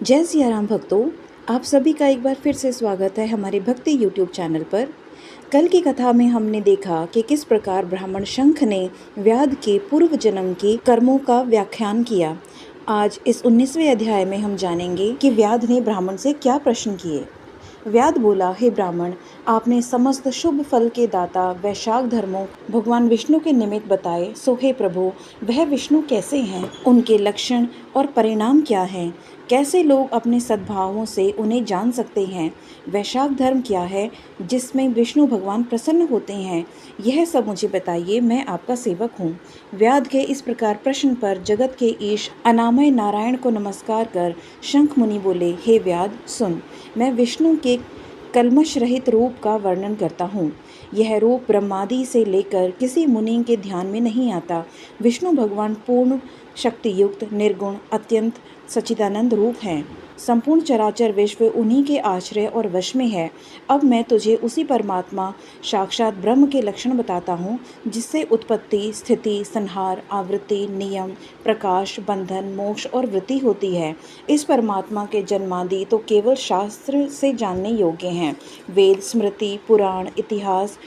जय सिया राम भक्तों, आप सभी का एक बार फिर से स्वागत है हमारे भक्ति यूट्यूब चैनल पर। कल की कथा में हमने देखा कि किस प्रकार ब्राह्मण शंख ने व्याध के पूर्व जन्म के कर्मों का व्याख्यान किया। आज इस 19वें अध्याय में हम जानेंगे कि व्याध ने ब्राह्मण से क्या प्रश्न किए। व्याध बोला, हे ब्राह्मण, आपने समस्त शुभ फल के दाता वैशाख धर्मों भगवान विष्णु के निमित्त बताए, सो हे प्रभु, वह विष्णु कैसे हैं, उनके लक्षण और परिणाम क्या हैं, कैसे लोग अपने सद्भावों से उन्हें जान सकते हैं, वैशाख धर्म क्या है जिसमें विष्णु भगवान प्रसन्न होते हैं, यह सब मुझे बताइए, मैं आपका सेवक हूँ। व्याध के इस प्रकार प्रश्न पर जगत के ईश अनामय नारायण को नमस्कार कर शंख मुनि बोले, हे व्याध, सुन, मैं विष्णु के कल्मश रहित रूप का वर्णन करता हूँ। यह रूप ब्रह्मादि से लेकर किसी मुनि के ध्यान में नहीं आता। विष्णु भगवान पूर्ण शक्ति युक्त निर्गुण अत्यंत सच्चिदानंद रूप हैं। संपूर्ण चराचर विश्व उन्हीं के आश्रय और वश में है। अब मैं तुझे उसी परमात्मा साक्षात ब्रह्म के लक्षण बताता हूँ, जिससे उत्पत्ति, स्थिति, संहार, आवृत्ति, नियम, प्रकाश, बंधन, मोक्ष और वृत्ति होती है। इस परमात्मा के जन्मादि तो केवल शास्त्र से जानने योग्य हैं। वेद, स्मृति, पुराण, इतिहास,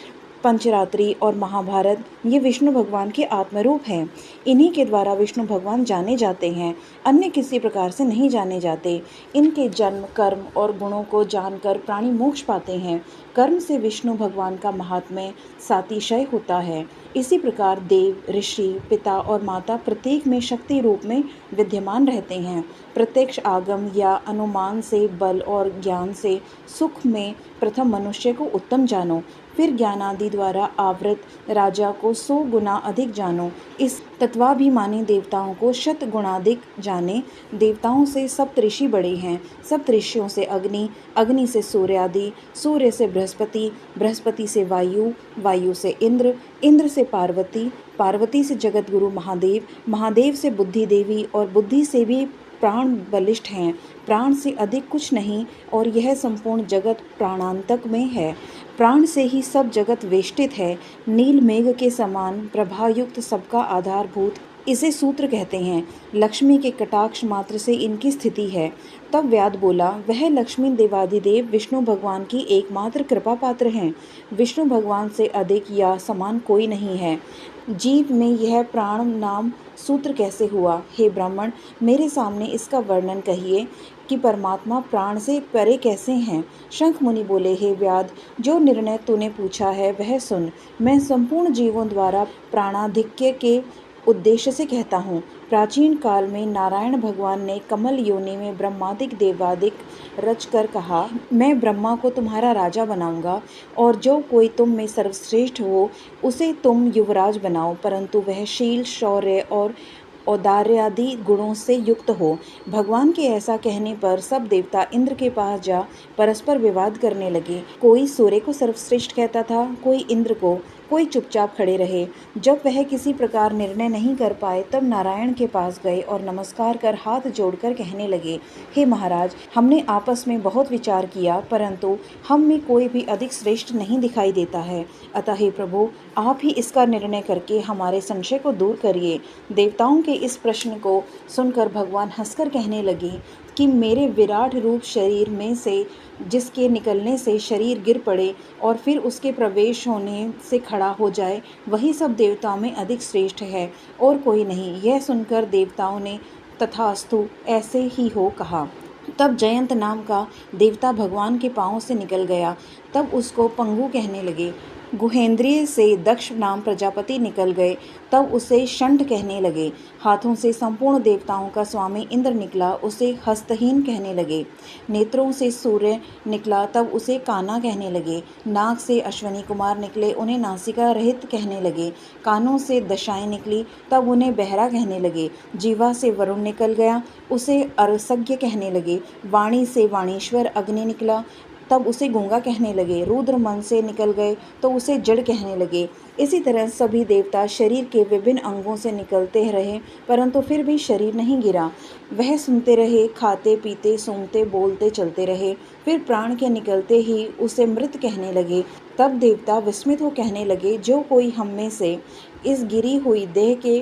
पंचरात्रि और महाभारत ये विष्णु भगवान के आत्मरूप हैं। इन्हीं के द्वारा विष्णु भगवान जाने जाते हैं, अन्य किसी प्रकार से नहीं जाने जाते। इनके जन्म, कर्म और गुणों को जानकर प्राणी मोक्ष पाते हैं। कर्म से विष्णु भगवान का महात्म्य सातिशय होता है। इसी प्रकार देव, ऋषि, पिता और माता प्रत्येक में शक्ति रूप में विद्यमान रहते हैं। प्रत्यक्ष आगम या अनुमान से, बल और ज्ञान से सुख में प्रथम मनुष्य को उत्तम जानो, फिर ज्ञानादि द्वारा आवृत राजा को 100 गुना अधिक जानो। इस तत्वाभिमानी देवताओं को 100 गुणाधिक जाने। देवताओं से सप्तऋषि बड़े हैं, सप्तऋषियों से अग्नि, अग्नि से सूर्य आदि, सूर्य से बृहस्पति, बृहस्पति से वायु, वायु से इंद्र, इंद्र से पार्वती, पार्वती से जगत गुरु महादेव, महादेव से बुद्धि देवी और बुद्धि से भी प्राण बलिष्ठ हैं। प्राण से अधिक कुछ नहीं और यह संपूर्ण जगत प्राणांतक में है। प्राण से ही सब जगत वेष्टित है। नील मेघ के समान प्रभायुक्त सबका आधारभूत इसे सूत्र कहते हैं। लक्ष्मी के कटाक्ष मात्र से इनकी स्थिति है। तब व्याध बोला, वह लक्ष्मी देवादिदेव विष्णु भगवान की एकमात्र कृपा पात्र हैं। विष्णु भगवान से अधिक या समान कोई नहीं है। जीव में यह प्राण नाम सूत्र कैसे हुआ? हे ब्राह्मण, मेरे सामने इसका वर्णन कहिए कि परमात्मा प्राण से परे कैसे हैं। शंख मुनि बोले, हे व्याध, जो निर्णय तूने पूछा है वह सुन। मैं संपूर्ण जीवों द्वारा प्राणाधिक्य के उद्देश्य से कहता हूँ। प्राचीन काल में नारायण भगवान ने कमल योनि में ब्रह्मादिक देवादिक रच कर कहा, मैं ब्रह्मा को तुम्हारा राजा बनाऊंगा और जो कोई तुम में सर्वश्रेष्ठ हो उसे तुम युवराज बनाओ, परंतु वह शील, शौर्य और औदार्यादि गुणों से युक्त हो। भगवान के ऐसा कहने पर सब देवता इंद्र के पास जा परस्पर विवाद करने लगे। कोई सूर्य को सर्वश्रेष्ठ कहता था, कोई इंद्र को, कोई चुपचाप खड़े रहे। जब वह किसी प्रकार निर्णय नहीं कर पाए तब नारायण के पास गए और नमस्कार कर हाथ जोड़कर कहने लगे, हे महाराज, हमने आपस में बहुत विचार किया, परंतु हम में कोई भी अधिक श्रेष्ठ नहीं दिखाई देता है। अतः हे प्रभु, आप ही इसका निर्णय करके हमारे संशय को दूर करिए। देवताओं के इस प्रश्न को सुनकर भगवान हंसकर कहने लगे कि मेरे विराट रूप शरीर में से जिसके निकलने से शरीर गिर पड़े और फिर उसके प्रवेश होने से खड़ा हो जाए, वही सब देवताओं में अधिक श्रेष्ठ है और कोई नहीं। यह सुनकर देवताओं ने तथास्तु, ऐसे ही हो कहा। तब जयंत नाम का देवता भगवान के पांव से निकल गया। तब उसको पंगु कहने लगे। गुहेंद्रिय से दक्ष नाम प्रजापति निकल गए। तब उसे शंठ कहने लगे। हाथों से संपूर्ण देवताओं का स्वामी इंद्र निकला, उसे हस्तहीन कहने लगे। नेत्रों से सूर्य निकला, तब उसे काना कहने लगे। नाक से अश्वनी कुमार निकले, उन्हें नासिका रहित कहने लगे। कानों से दशाएं निकली, तब उन्हें बहरा कहने लगे। जीवा से वरुण निकल गया, उसे अरसज्ञ कहने लगे। वाणी से वाणीश्वर अग्नि निकला, तब उसे गूंगा कहने लगे। रुद्र मन से निकल गए तो उसे जड़ कहने लगे। इसी तरह सभी देवता शरीर के विभिन्न अंगों से निकलते रहे, परंतु फिर भी शरीर नहीं गिरा। वह सुनते रहे, खाते पीते, सूंघते बोलते चलते रहे। फिर प्राण के निकलते ही उसे मृत कहने लगे। तब देवता विस्मित हो कहने लगे, जो कोई हम में से इस गिरी हुई देह के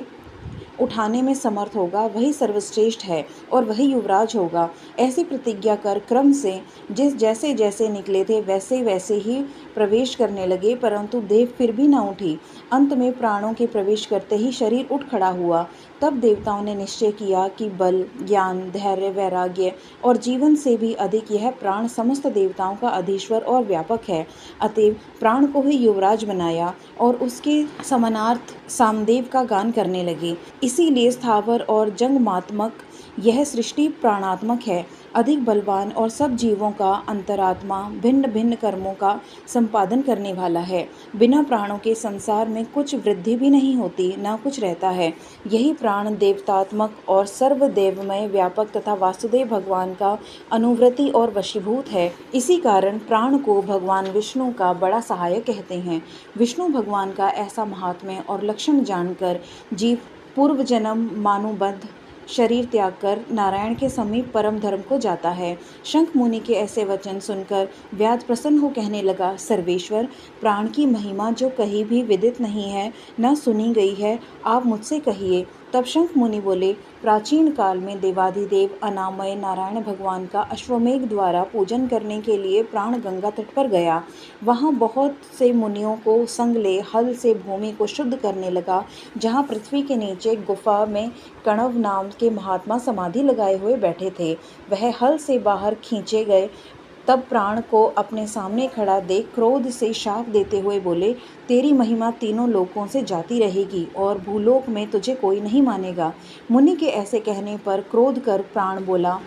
उठाने में समर्थ होगा वही सर्वश्रेष्ठ है और वही युवराज होगा। ऐसी प्रतिज्ञा कर क्रम से जैसे जैसे निकले थे वैसे वैसे ही प्रवेश करने लगे, परंतु देव फिर भी न उठी। अंत में प्राणों के प्रवेश करते ही शरीर उठ खड़ा हुआ। तब देवताओं ने निश्चय किया कि बल, ज्ञान, धैर्य, वैराग्य और जीवन से भी अधिक यह प्राण समस्त देवताओं का अधीश्वर और व्यापक है। अतएव प्राण को ही युवराज बनाया और उसके समानार्थ सामदेव का गान करने लगे। इसीलिए स्थावर और जंगमात्मक यह सृष्टि प्राणात्मक है, अधिक बलवान और सब जीवों का अंतरात्मा भिन्न भिन्न कर्मों का संपादन करने वाला है। बिना प्राणों के संसार में कुछ वृद्धि भी नहीं होती, न कुछ रहता है। यही प्राण देवतात्मक और सर्वदेवमय व्यापक तथा वासुदेव भगवान का अनुवृत्ति और वशीभूत है। इसी कारण प्राण को भगवान विष्णु का बड़ा सहायक कहते हैं। विष्णु भगवान का ऐसा महात्म्य और लक्षण जानकर जीव पूर्व जन्म मानुबद्ध शरीर त्याग कर नारायण के समीप परम धर्म को जाता है। शंख मुनि के ऐसे वचन सुनकर व्याध प्रसन्न हो कहने लगा, सर्वेश्वर, प्राण की महिमा जो कहीं भी विदित नहीं है, न सुनी गई है, आप मुझसे कहिए। तब शंख मुनि बोले, प्राचीन काल में देवाधिदेव अनामय नारायण भगवान का अश्वमेघ द्वारा पूजन करने के लिए प्राण गंगा तट पर गया। वहाँ बहुत से मुनियों को संग ले हल से भूमि को शुद्ध करने लगा। जहाँ पृथ्वी के नीचे गुफा में कणव नाम के महात्मा समाधि लगाए हुए बैठे थे, वह हल से बाहर खींचे गए। तब प्राण को अपने सामने खड़ा देख क्रोध से शाप देते हुए बोले, तेरी महिमा तीनों लोकों से जाती रहेगी और भूलोक में तुझे कोई नहीं मानेगा। मुनि के ऐसे कहने पर क्रोध कर प्राण बोला,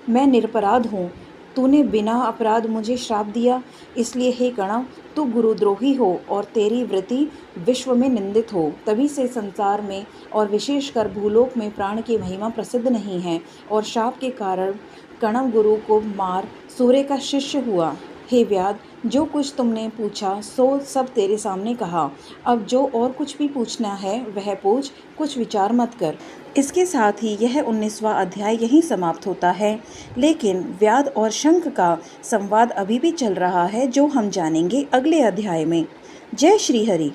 मैं निरपराध हूँ, तूने बिना अपराध मुझे श्राप दिया, इसलिए हे कणव, तू गुरुद्रोही हो और तेरी वृत्ति विश्व में निंदित हो। तभी से संसार में और विशेषकर भूलोक में प्राण की महिमा प्रसिद्ध नहीं है और शाप के कारण कणव गुरु को मार सूर्य का शिष्य हुआ। हे व्याध, जो कुछ तुमने पूछा सो सब तेरे सामने कहा। अब जो और कुछ भी पूछना है वह पूछ, कुछ विचार मत कर। इसके साथ ही यह 19वां अध्याय यहीं समाप्त होता है, लेकिन व्याध और शंख का संवाद अभी भी चल रहा है, जो हम जानेंगे अगले अध्याय में। जय श्री हरि।